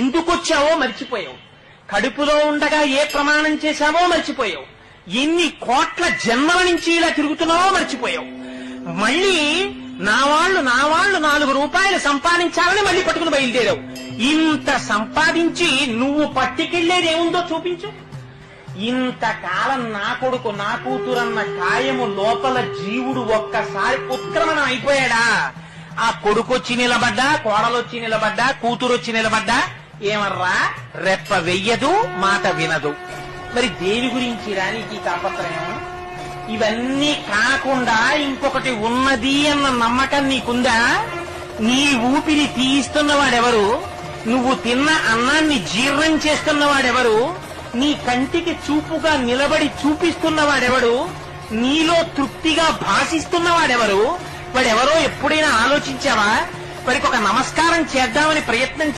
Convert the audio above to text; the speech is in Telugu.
ఎందుకొచ్చావో మర్చిపోయావు. కడుపులో ఉండగా ఏ ప్రమాణం చేశావో మర్చిపోయావు. ఎన్ని కోట్ల జన్మల నుంచి ఇలా తిరుగుతున్నావో మర్చిపోయావు. మళ్ళీ నా వాళ్ళు 4 రూపాయలు సంపాదించాలని మళ్ళీ పట్టుకుని బయలుదేరావు. ఇంత సంపాదించి నువ్వు పట్టుకెళ్లేది ఏముందో చూపించు. ఇంతకాలం నా కొడుకు నా కూతురన్న ఖాయము లోపల జీవుడు ఒక్కసారి ఉత్క్రమణం అయిపోయాడా? ఆ కొడుకొచ్చి నిలబడ్డా, కోడలొచ్చి నిలబడ్డా, కూతురొచ్చి నిలబడ్డా ఏమర్రా రెప్ప వెయ్యదు, మాట వినదు. మరి దేని గురించి రానికి తాపత్రయం? ఇవన్నీ కాకుండా ఇంకొకటి ఉన్నది అన్న నమ్మకం నీకుందా? నీ ఊపిరి తీయిస్తున్నవాడెవరు? నువ్వు తిన్న అన్నాన్ని జీర్ణం చేస్తున్నవాడెవరు? నీ కంటికి చూపుగా నిలబడి చూపిస్తున్నవాడెవడు? నీలో తృప్తిగా భాషిస్తున్నవాడెవరు? వాడెవరో ఎప్పుడైనా ఆలోచించావా? వాడికి ఒక నమస్కారం చేద్దామని ప్రయత్నం